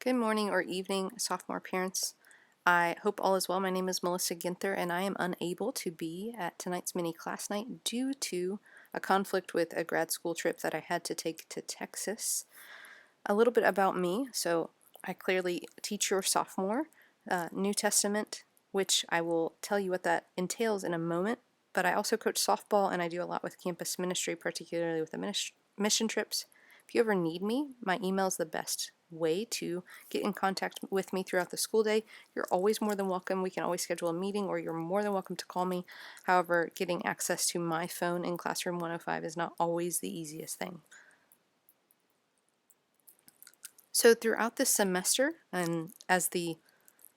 Good morning or evening, sophomore parents. I hope all is well. My name is Melissa Ginther, and I am unable to be at tonight's mini class night due to a conflict with a grad school trip that I had to take to Texas. A little bit about me. So I clearly teach your sophomore New Testament, which I will tell you what that entails in a moment. But I also coach softball, and I do a lot with campus ministry, particularly with the mission trips. If you ever need me, my email is the best way to get in contact with me throughout the school day. You're always more than welcome. We can always schedule a meeting, or you're more than welcome to call me. However, getting access to my phone in Classroom 105 is not always the easiest thing. So throughout this semester, and as the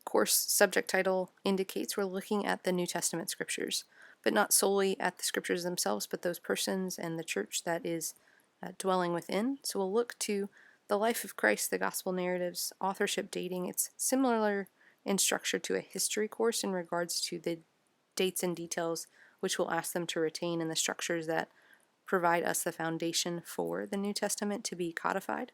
course subject title indicates, we're looking at the New Testament scriptures, but not solely at the scriptures themselves, but those persons and the church that is dwelling within. So we'll look to the life of Christ, the gospel narratives, authorship, dating. It's similar in structure to a history course in regards to the dates and details, which we'll ask them to retain, and the structures that provide us the foundation for the New Testament to be codified.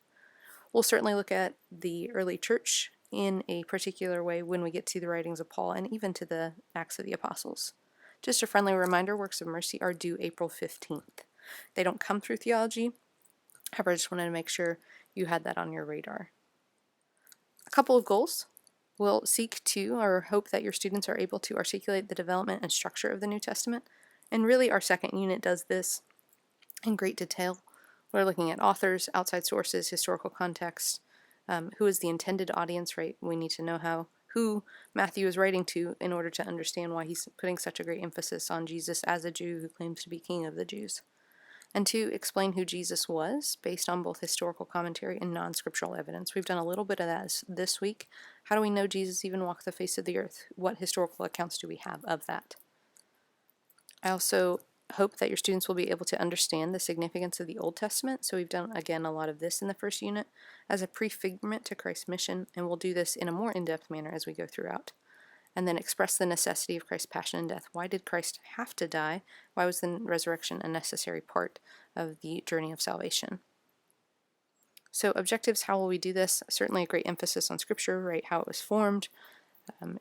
We'll certainly look at the early church in a particular way when we get to the writings of Paul and even to the Acts of the Apostles. Just a friendly reminder, works of mercy are due April 15th. They don't come through theology. However, I just wanted to make sure you had that on your radar. A couple of goals. We'll seek to or hope that your students are able to articulate the development and structure of the New Testament. And really, our second unit does this in great detail. We're looking at authors, outside sources, historical context, who is the intended audience, right? We need to know who Matthew is writing to in order to understand why he's putting such a great emphasis on Jesus as a Jew who claims to be king of the Jews. And to explain who Jesus was based on both historical commentary and non-scriptural evidence. We've done a little bit of that this week. How do we know Jesus even walked the face of the earth? What historical accounts do we have of that? I also hope that your students will be able to understand the significance of the Old Testament. So we've done, again, a lot of this in the first unit as a prefigurement to Christ's mission, and we'll do this in a more in-depth manner as we go throughout. And then express the necessity of Christ's passion and death. Why did Christ have to die? Why was the resurrection a necessary part of the journey of salvation? So objectives, how will we do this? Certainly a great emphasis on Scripture, right? How it was formed.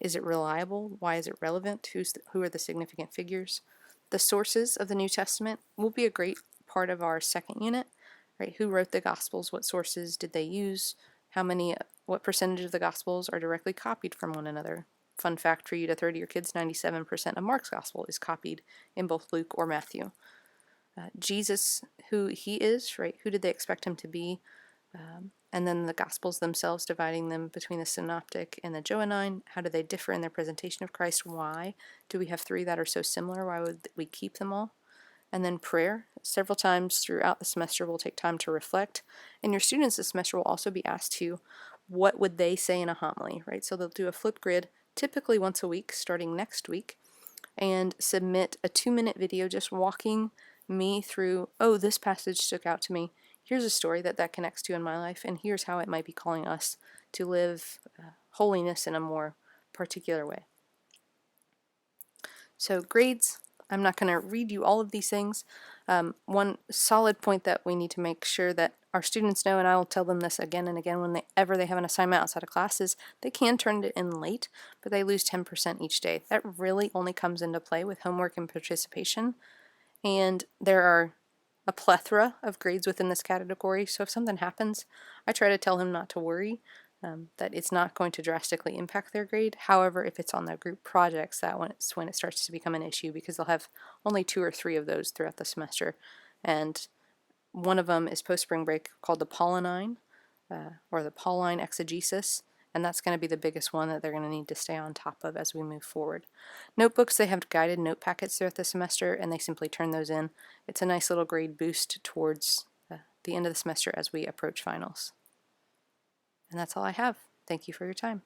Is it reliable? Why is it relevant? Who are the significant figures? The sources of the New Testament will be a great part of our second unit, right? Who wrote the Gospels? What sources did they use? What percentage of the Gospels are directly copied from one another? Fun fact for you to throw to your kids, 97% of Mark's Gospel is copied in both Luke or Matthew. Jesus, who he is, right? Who did they expect him to be? And then the Gospels themselves, dividing them between the Synoptic and the Johannine. How do they differ in their presentation of Christ? Why do we have three that are so similar? Why would we keep them all? And then prayer. Several times throughout the semester, we'll take time to reflect. And your students this semester will also be asked to, what would they say in a homily, right? So they'll do a flip grid, typically once a week, starting next week, and submit a 2-minute video just walking me through, oh, this passage stuck out to me. Here's a story that connects to in my life, and here's how it might be calling us to live holiness in a more particular way. So grades, I'm not going to read you all of these things. One solid point that we need to make sure that our students know, and I will tell them this again and again whenever they have an assignment outside of class, is they can turn it in late, but they lose 10% each day. That really only comes into play with homework and participation, and there are a plethora of grades within this category, so if something happens, I try to tell him not to worry, that it's not going to drastically impact their grade. However, if it's on the group projects, that's when it starts to become an issue, because they'll have only 2 or 3 of those throughout the semester, and one of them is post-spring break called the Pauline, or the Pauline exegesis, and that's going to be the biggest one that they're going to need to stay on top of as we move forward. Notebooks, they have guided note packets throughout the semester, and they simply turn those in. It's a nice little grade boost towards the end of the semester as we approach finals. And that's all I have. Thank you for your time.